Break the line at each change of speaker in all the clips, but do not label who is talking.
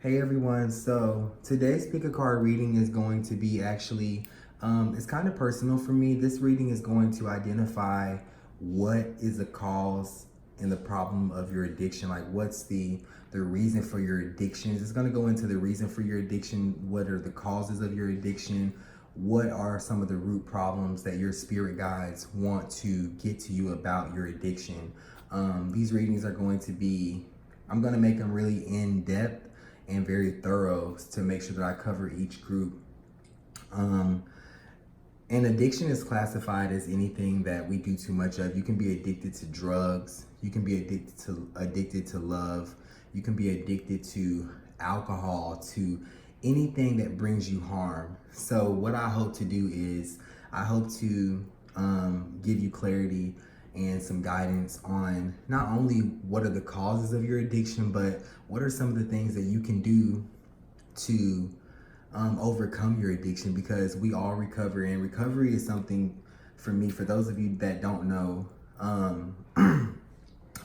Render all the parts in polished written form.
Hey everyone, so today's pick a card reading is going to be actually, it's kind of personal for me. This reading is going to identify what is the cause and the problem of your addiction. Like what's the reason for your addictions. It's going to go into the reason for your addiction. What are the causes of your addiction? What are some of the root problems that your spirit guides want to get to you about your addiction? These readings are going to be, I'm going to make them really in depth and very thorough to make sure that I cover each group. And addiction is classified as anything that we do too much of. You can be addicted to drugs. You can be addicted to love. You can be addicted to alcohol, to anything that brings you harm. So what I hope to do is I hope to give you clarity and some guidance on not only what are the causes of your addiction, but what are some of the things that you can do to overcome your addiction, because we all recover, and recovery is something for me. For those of you that don't know,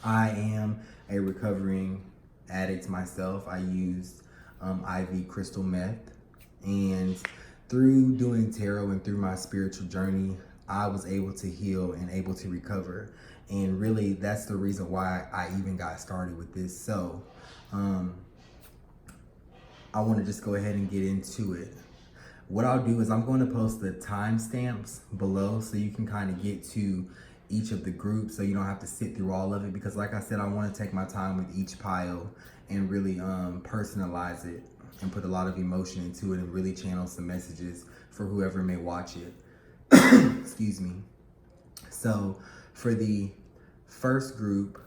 I am a recovering addict myself. I used IV crystal meth, and through doing tarot and through my spiritual journey, I was able to heal and able to recover. And really, that's the reason why I even got started with this. So, I want to just go ahead and get into it. What I'll do is I'm going to post the timestamps below so you can kind of get to each of the groups, so you don't have to sit through all of it, because like I said, I want to take my time with each pile and really personalize it and put a lot of emotion into it and really channel some messages for whoever may watch it. Excuse me. So for the first group,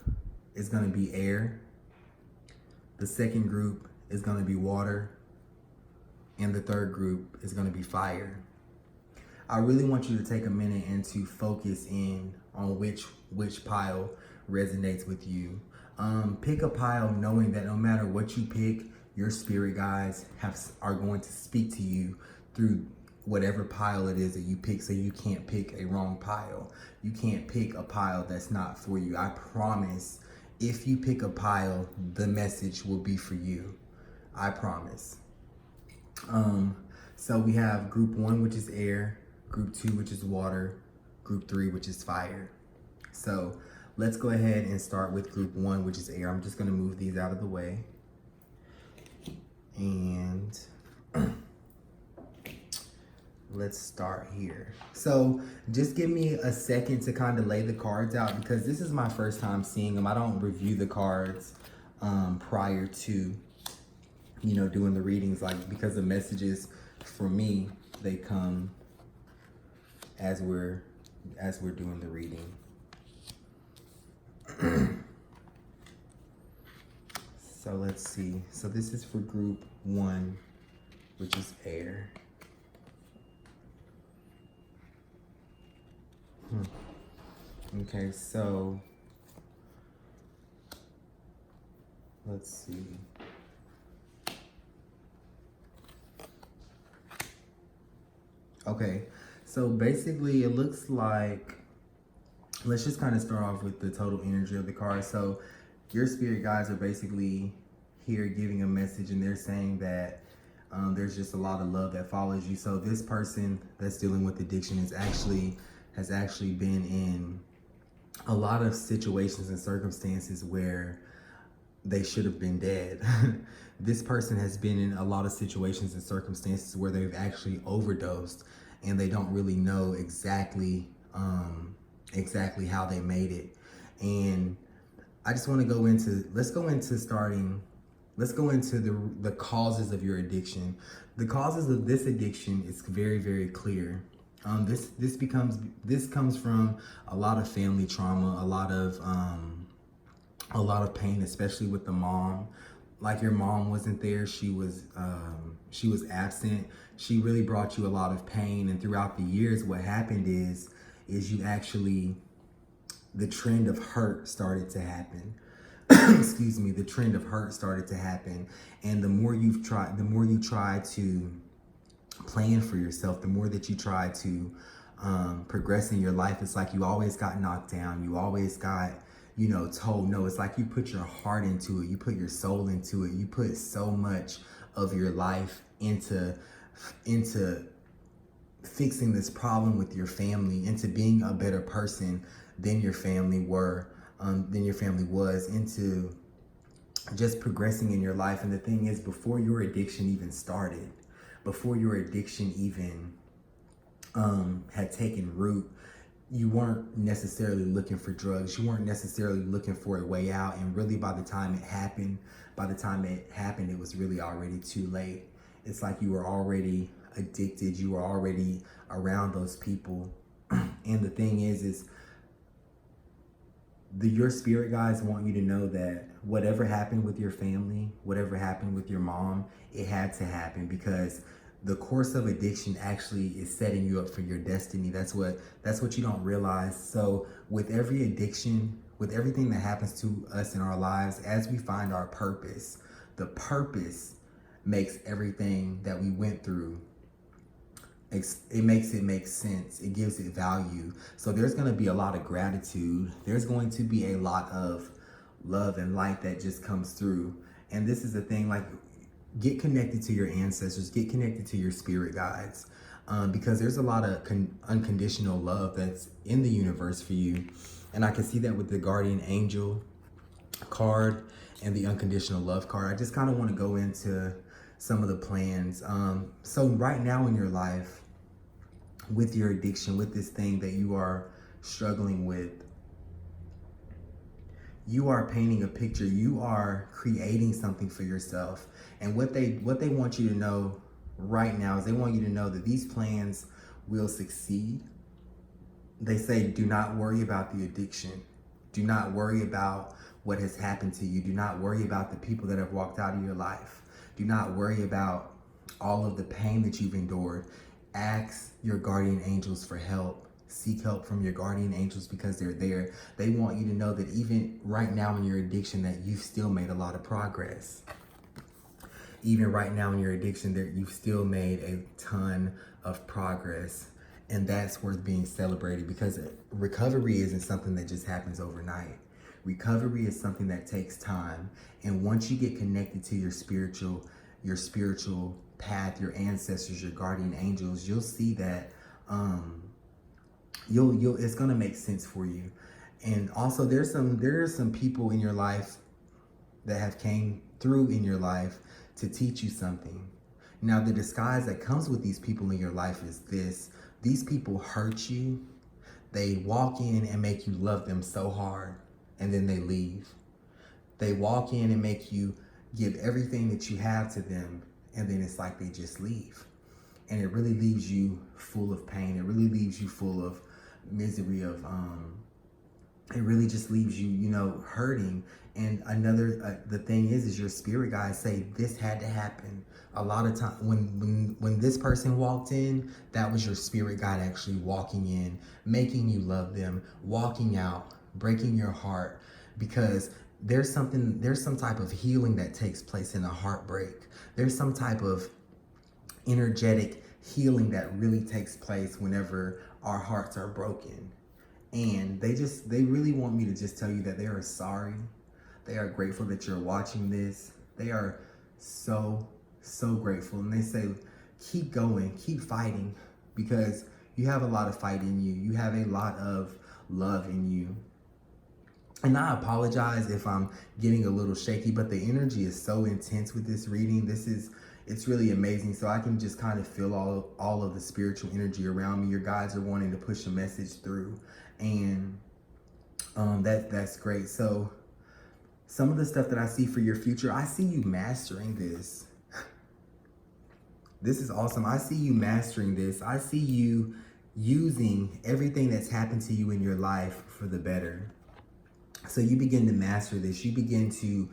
it's going to be air. The second group is going to be water. And the third group is going to be fire. I really want you to take a minute and to focus in on which pile resonates with you. Pick a pile knowing that no matter what you pick, your spirit guides are going to speak to you through whatever pile it is that you pick, so you can't pick a wrong pile. You can't pick a pile that's not for you. I promise, if you pick a pile, the message will be for you. I promise. So we have group 1, which is air, group 2, which is water, group 3, which is fire. So let's go ahead and start with group 1, which is air. I'm just going to move these out of the way. And let's start here. So just give me a second to kind of lay the cards out, because this is my first time seeing them. I don't review the cards prior to, you know, doing the readings, like, because the messages for me, they come as we're doing the reading. So let's see. So this is for group 1, which is air. Okay, so let's see. Okay, so basically it looks like, let's just kind of start off with the total energy of the card. So your spirit guides are basically here giving a message, and they're saying that there's just a lot of love that follows you. So this person that's dealing with addiction has actually been in a lot of situations and circumstances where they should have been dead. This person has been in a lot of situations and circumstances where they've actually overdosed, and they don't really know exactly how they made it. And I just want to let's go into the causes of your addiction. The causes of this addiction is very, very clear. This comes from a lot of family trauma, a lot of pain, especially with the mom. Like, your mom wasn't there. She was absent. She really brought you a lot of pain. And throughout the years, what happened is you actually, the trend of hurt started to happen. Excuse me, the trend of hurt started to happen. And the more you try to plan for yourself, the more that you try to progress in your life, it's like you always got knocked down. You always got told no. It's like you put your heart into it, you put your soul into it, you put so much of your life into fixing this problem with your family, into being a better person than your family was, into just progressing in your life. And the thing is, before your addiction even started, before your addiction even had taken root, you weren't necessarily looking for drugs. You weren't necessarily looking for a way out. And really, by the time it happened, it was really already too late. It's like you were already addicted. You were already around those people. And the thing is your spirit guides want you to know that whatever happened with your family, whatever happened with your mom, it had to happen, because the course of addiction actually is setting you up for your destiny. That's what you don't realize. So with every addiction, with everything that happens to us in our lives, as we find our purpose, the purpose makes everything that we went through, it makes it make sense. It gives it value. So there's going to be a lot of gratitude. There's going to be a lot of love and light that just comes through. And this is the thing, like, get connected to your ancestors, get connected to your spirit guides, because there's a lot of unconditional love that's in the universe for you. And I can see that with the guardian angel card and the unconditional love card. I just kind of want to go into some of the plans. So right now in your life, with your addiction, with this thing that you are struggling with, you are painting a picture. You are creating something for yourself. And what they want you to know right now is they want you to know that these plans will succeed. They say, do not worry about the addiction. Do not worry about what has happened to you. Do not worry about the people that have walked out of your life. Do not worry about all of the pain that you've endured. Ask your guardian angels for help. Seek help from your guardian angels, because they're there. They want you to know that even right now in your addiction, that you've still made a lot of progress. Even right now in your addiction, that you've still made a ton of progress. And that's worth being celebrated, because recovery isn't something that just happens overnight. Recovery is something that takes time. And once you get connected to your spiritual path, your ancestors, your guardian angels, you'll see that it's gonna make sense for you. And also there are some people in your life that have came through in your life to teach you something. Now, the disguise that comes with these people in your life is this: these people hurt you. They walk in and make you love them so hard, and then they leave. They walk in and make you give everything that you have to them, and then it's like they just leave. And it really leaves you full of pain. It really leaves you full of misery, it really just leaves you, hurting. And the thing is your spirit guides say this had to happen. A lot of time when this person walked in, that was your spirit guide actually walking in, making you love them, walking out, breaking your heart, because there's some type of healing that takes place in a heartbreak. There's some type of energetic healing that really takes place whenever our hearts are broken. And they really want me to just tell you that they are sorry. They are grateful that you're watching this. They are so grateful. And they say, keep going, keep fighting, because you have a lot of fight in you. You have a lot of love in you. And I apologize if I'm getting a little shaky, but the energy is so intense with this reading. It's really amazing. So I can just kind of feel all of the spiritual energy around me. Your guides are wanting to push a message through. And that's great. So some of the stuff that I see for your future, I see you mastering this. This is awesome. I see you mastering this. I see you using everything that's happened to you in your life for the better. So you begin to master this. You begin to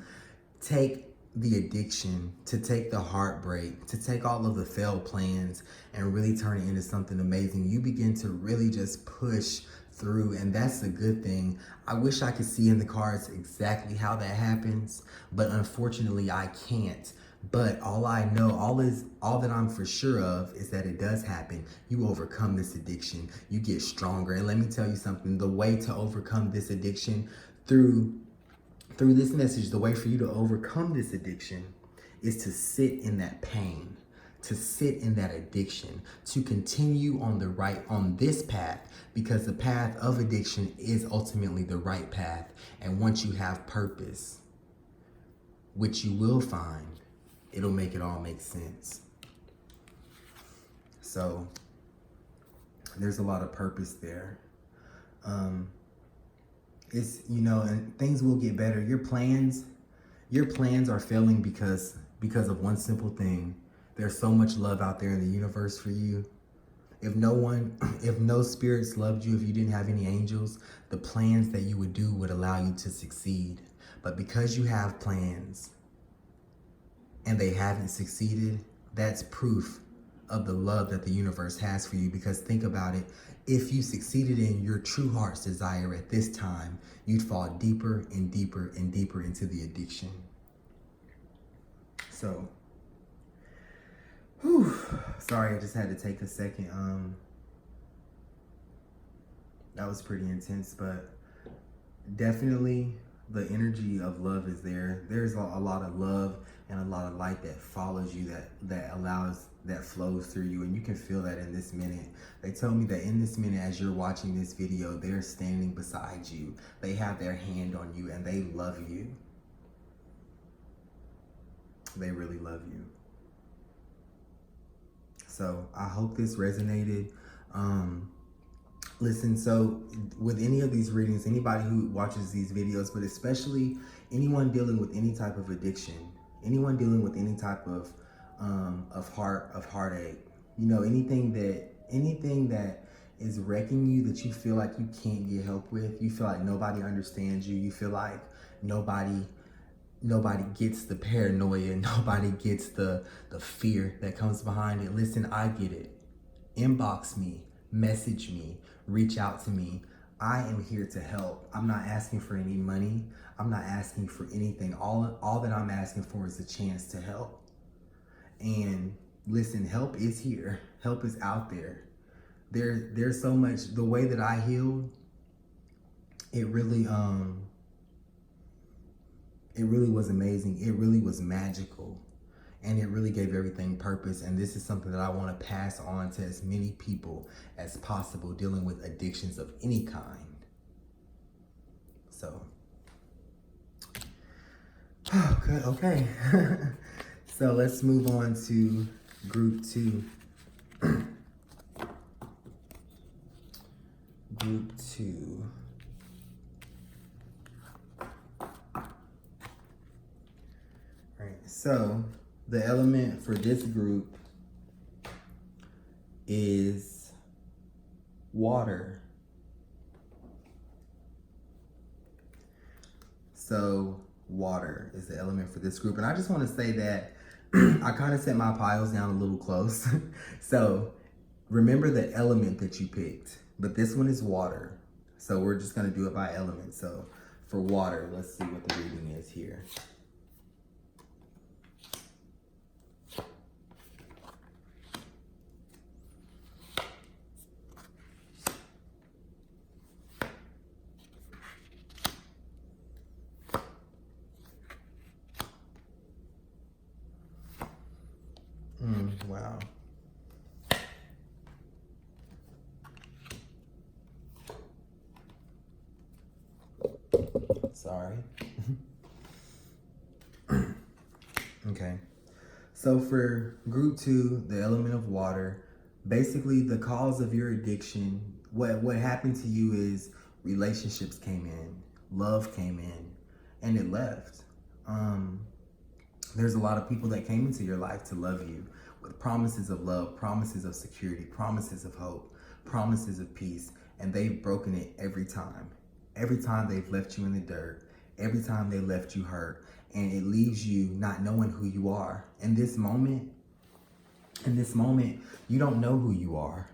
take the addiction, to take the heartbreak, to take all of the failed plans and really turn it into something amazing. You begin to really just push through, and that's a good thing. I wish I could see in the cards exactly how that happens, but unfortunately I can't. But all I know, all that I'm for sure of is that it does happen. You overcome this addiction. You get stronger. And let me tell you something, the way to overcome this addiction through this message, the way for you to overcome this addiction is to sit in that pain, to sit in that addiction, to continue on this path, because the path of addiction is ultimately the right path. And once you have purpose, which you will find, it'll make it all make sense. So there's a lot of purpose there. It's, and things will get better. Your plans are failing because of one simple thing. There's so much love out there in the universe for you. If no spirits loved you, if you didn't have any angels, the plans that you would do would allow you to succeed. But because you have plans and they haven't succeeded, that's proof of the love that the universe has for you. Because think about it, if you succeeded in your true heart's desire at this time, you'd fall deeper and deeper and deeper into the addiction. So, sorry, I just had to take a second. That was pretty intense, but definitely the energy of love is there. There's a lot of love and a lot of light that follows you, that flows through you, and you can feel that in this minute. They tell me that in this minute, as you're watching this video, they're standing beside you. They have their hand on you and they love you. They really love you. So I hope this resonated. Listen, so with any of these readings, anybody who watches these videos, but especially anyone dealing with any type of addiction, anyone dealing with any type of heartache, anything that is wrecking you, that you feel like you can't get help with, you feel like nobody understands you, you feel like nobody gets the paranoia, nobody gets the fear that comes behind it. Listen, I get it. Inbox me, message me, reach out to me. I am here to help. I'm not asking for any money. I'm not asking for anything. All that I'm asking for is a chance to help. And listen, help is here. Help is out there. There's so much. The way that I healed, it really was amazing. It really was magical. And it really gave everything purpose. And this is something that I want to pass on to as many people as possible dealing with addictions of any kind. So, good, okay. So let's move on to group 2. Group 2. All right, so the element for this group is water. So water is the element for this group. And I just want to say that I kind of set my piles down a little close. So remember the element that you picked, but this one is water. So we're just going to do it by element. So for water, let's see what the reading is here. Wow. Sorry. Okay. So for group 2, the element of water, basically the cause of your addiction, what happened to you is relationships came in, love came in, and it left. There's a lot of people that came into your life to love you with promises of love, promises of security, promises of hope, promises of peace, and they've broken it every time. Every time they've left you in the dirt, every time they left you hurt, and it leaves you not knowing who you are. In this moment, you don't know who you are.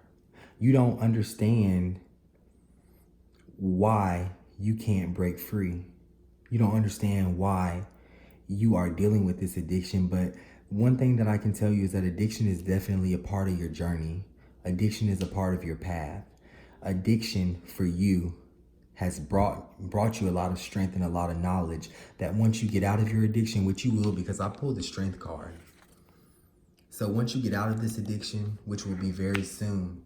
You don't understand why you can't break free. You don't understand why you are dealing with this addiction. But one thing that I can tell you is that addiction is definitely a part of your journey. Addiction is a part of your path. Addiction for you has brought you a lot of strength and a lot of knowledge that once you get out of your addiction, which you will, because I pulled the Strength card. So once you get out of this addiction, which will be very soon,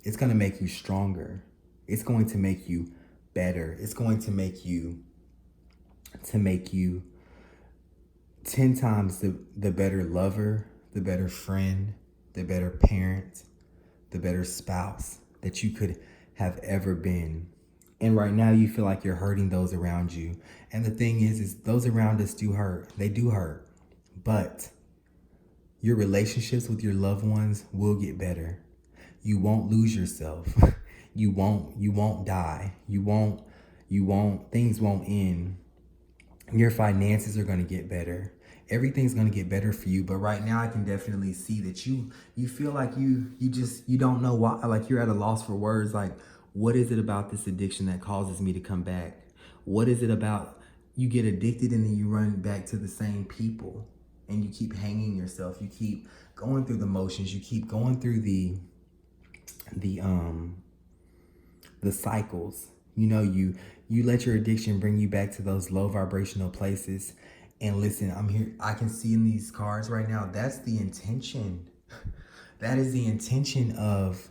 it's going to make you stronger. It's going to make you better. It's going to make you 10 times the better lover, the better friend, the better parent, the better spouse that you could have ever been. And right now you feel like you're hurting those around you. And the thing is those around us do hurt. They do hurt. But your relationships with your loved ones will get better. You won't lose yourself. You won't die. Things won't end. Your finances are going to get better. Everything's going to get better for you. But right now I can definitely see that you feel like you don't know why, like you're at a loss for words. Like, what is it about this addiction that causes me to come back? What is it about you get addicted and then you run back to the same people and you keep hanging yourself. You keep going through the motions. You keep going through the cycles. You know, you let your addiction bring you back to those low vibrational places. And listen, I'm here. I can see in these cards right now, that's the intention. That is the intention of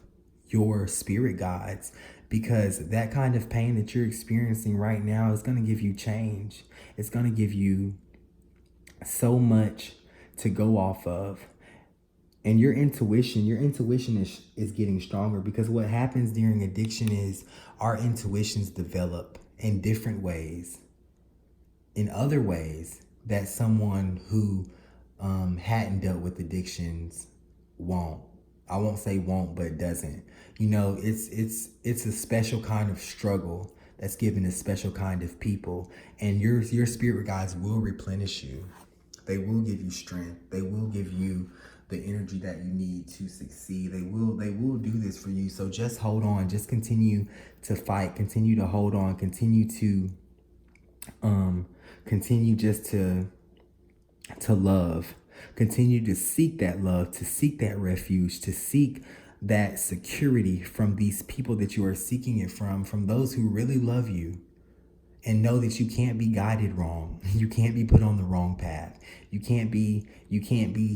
your spirit guides, because that kind of pain that you're experiencing right now is going to give you change. It's going to give you so much to go off of. And your intuition is getting stronger, because what happens during addiction is our intuitions develop in different ways, in other ways that someone who hadn't dealt with addictions won't. I won't say won't, but doesn't. You know, it's a special kind of struggle that's given to special kind of people, and your spirit guides will replenish you. They will give you strength. They will give you the energy that you need to succeed. They will do this for you. So just hold on. Just continue to fight. Continue to hold on. Continue just to love. Continue to seek that love, to seek that refuge, to seek that security from these people that you are seeking it from those who really love you. And know that you can't be guided wrong. You can't be put on the wrong path. You can't be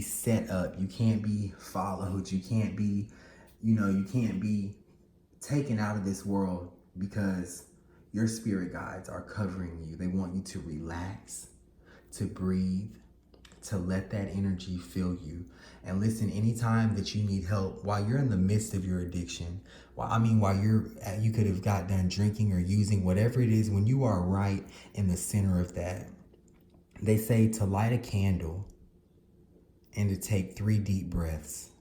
set up. You can't be followed. You can't be taken out of this world, because your spirit guides are covering you. They want you to relax, to breathe, to let that energy fill you. And listen, anytime that you need help while you're in the midst of your addiction, while you could have got done drinking or using, whatever it is, when you are right in the center of that, they say to light a candle and to take 3 deep breaths,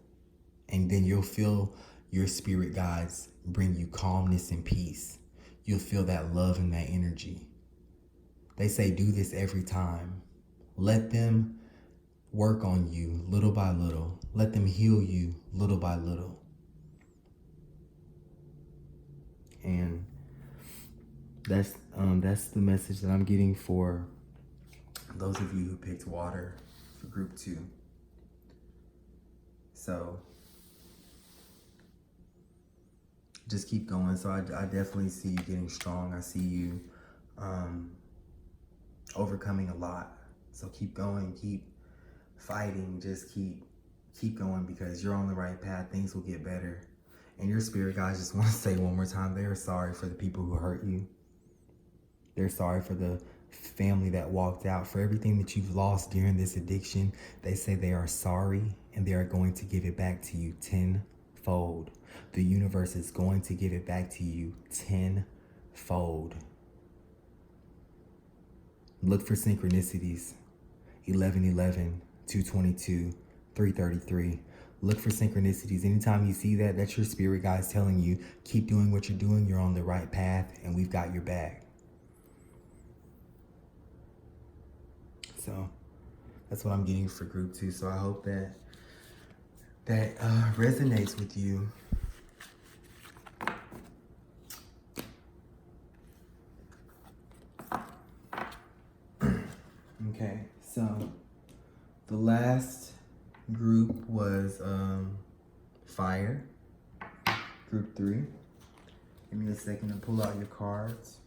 and then you'll feel your spirit guides bring you calmness and peace. You'll feel that love and that energy. They say do this every time. Let them work on you little by little. Let them heal you little by little. And that's the message that I'm getting for those of you who picked water for group 2. So just keep going. So I definitely see you getting strong. I see you overcoming a lot. So keep going, keep fighting, just keep going, because you're on the right path. Things will get better. And your spirit guides just want to say one more time, they are sorry for the people who hurt you. They're sorry for the family that walked out, for everything that you've lost during this addiction. They say they are sorry, and they are going to give it back to you tenfold. The universe is going to give it back to you tenfold. Look for synchronicities. 1111, 222, 333. Look for synchronicities. Anytime you see that, that's your spirit guides telling you, keep doing what you're doing. You're on the right path, and we've got your back. So that's what I'm getting for group 2. So I hope that resonates with you. Okay, so the last group was fire, group 3. Give me a second to pull out your cards.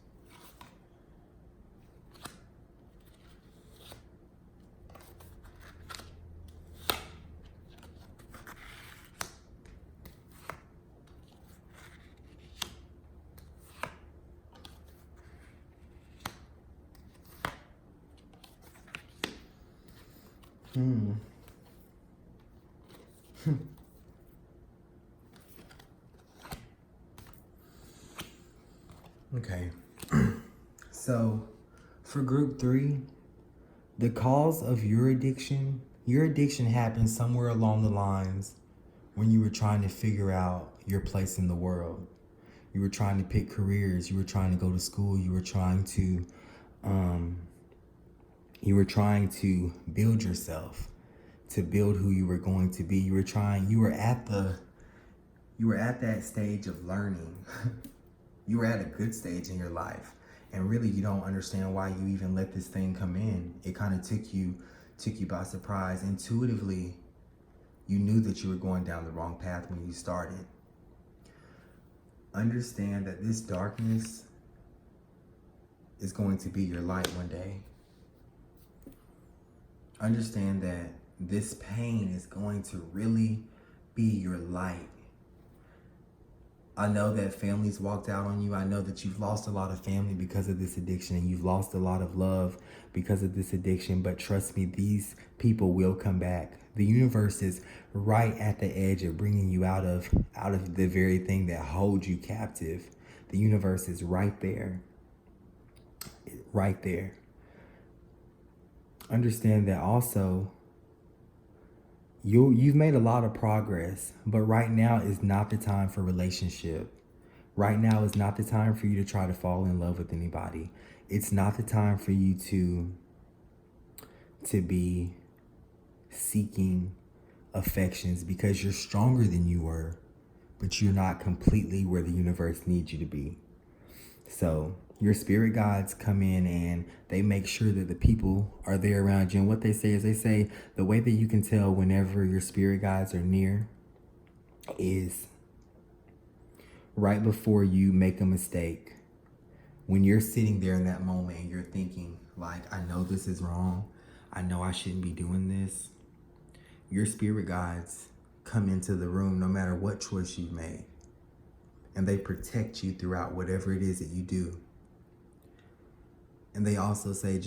Okay. So, for group 3, the cause of your addiction happened somewhere along the lines when you were trying to figure out your place in the world. You were trying to pick careers, you were trying to go to school, you were trying to build yourself, to build who you were going to be. You were at that stage of learning. You were at a good stage in your life, and really you don't understand why you even let this thing come in. It kind of took you by surprise. Intuitively, you knew that you were going down the wrong path when you started. Understand that this darkness is going to be your light one day. Understand that this pain is going to really be your light. I know that families walked out on you. I know that you've lost a lot of family because of this addiction, and you've lost a lot of love because of this addiction. But trust me, these people will come back. The universe is right at the edge of bringing you out of the very thing that holds you captive. The universe is right there. Right there. Understand that also you've made a lot of progress, but right now is not the time for relationship. Right now is not the time for you to try to fall in love with anybody. It's not the time for you to be seeking affections, because you're stronger than you were, but you're not completely where the universe needs you to be. So your spirit guides come in and they make sure that the people are there around you. And what they say is, the way that you can tell whenever your spirit guides are near is right before you make a mistake. When you're sitting there in that moment and you're thinking, like, I know this is wrong. I know I shouldn't be doing this. Your spirit guides come into the room no matter what choice you've made. And they protect you throughout whatever it is that you do. And they also say,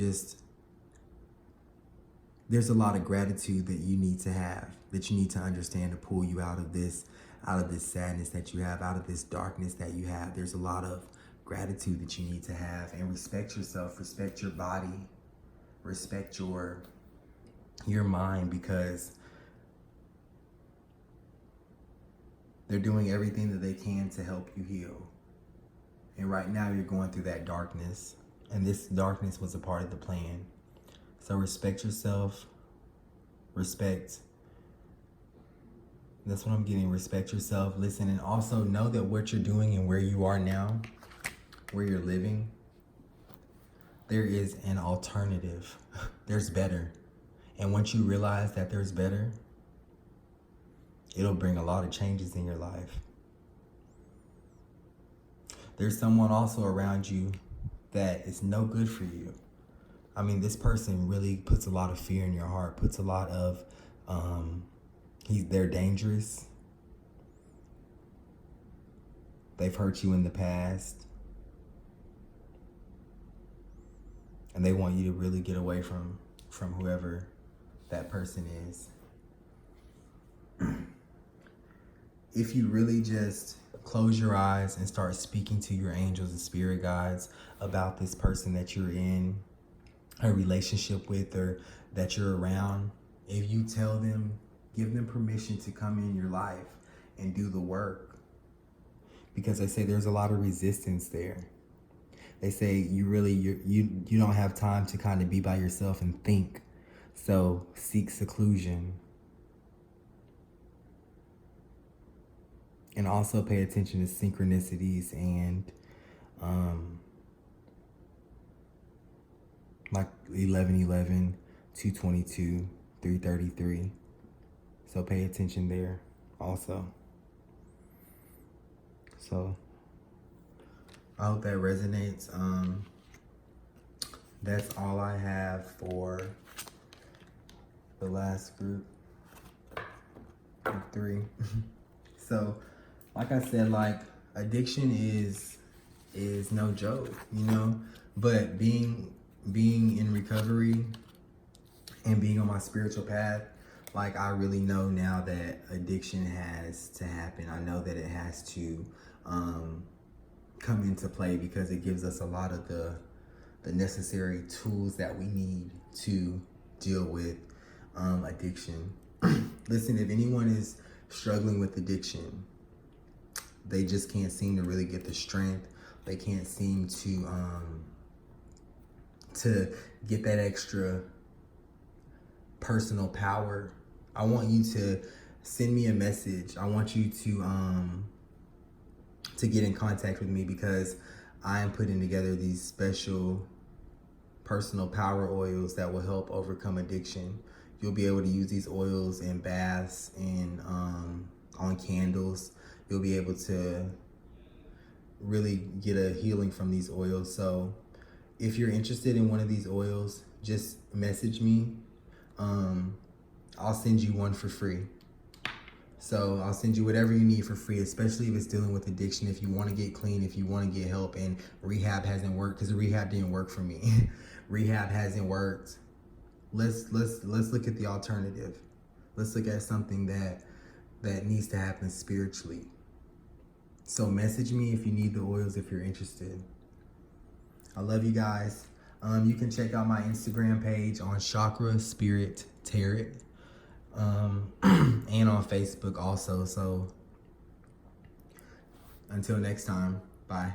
there's a lot of gratitude that you need to have, that you need to understand to pull you out of this sadness that you have, out of this darkness that you have. There's a lot of gratitude that you need to have, and respect yourself, respect your body, respect your mind, because they're doing everything that they can to help you heal. And right now you're going through that darkness, and this darkness was a part of the plan. So respect yourself, that's what I'm getting. Respect yourself, listen, and also know that what you're doing and where you are now, where you're living, there is an alternative. There's better. And once you realize that there's better, it'll bring a lot of changes in your life. There's someone also around you that is no good for you. I mean, this person really puts a lot of fear in your heart, puts a lot of, they're dangerous. They've hurt you in the past. And they want you to really get away from whoever that person is. If you really just close your eyes and start speaking to your angels and spirit guides about this person that you're in a relationship with or that you're around, if you tell them, give them permission to come in your life and do the work. Because they say there's a lot of resistance there. They say you don't have time to kind of be by yourself and think. So seek seclusion. And also pay attention to synchronicities and like 11:11, 2:22, 3:33. So pay attention there also. So I hope that resonates. That's all I have for the last group of 3. So, like I said, like addiction is no joke, you know. But being in recovery and being on my spiritual path, like I really know now that addiction has to happen. I know that it has to come into play because it gives us a lot of the necessary tools that we need to deal with addiction. Listen, if anyone is struggling with addiction, they just can't seem to really get the strength. They can't seem to get that extra personal power. I want you to send me a message. I want you to get in contact with me because I am putting together these special personal power oils that will help overcome addiction. You'll be able to use these oils in baths and on candles. You'll be able to really get a healing from these oils. So if you're interested in one of these oils, just message me. I'll send you one for free. So I'll send you whatever you need for free, especially if it's dealing with addiction. If you want to get clean, if you want to get help, and rehab hasn't worked, because rehab didn't work for me. Rehab hasn't worked. Let's look at the alternative. Let's look at something that needs to happen spiritually. So message me if you need the oils, if you're interested. I love you guys. You can check out my Instagram page on Chakra Spirit Tarot. And on Facebook also. So until next time, bye.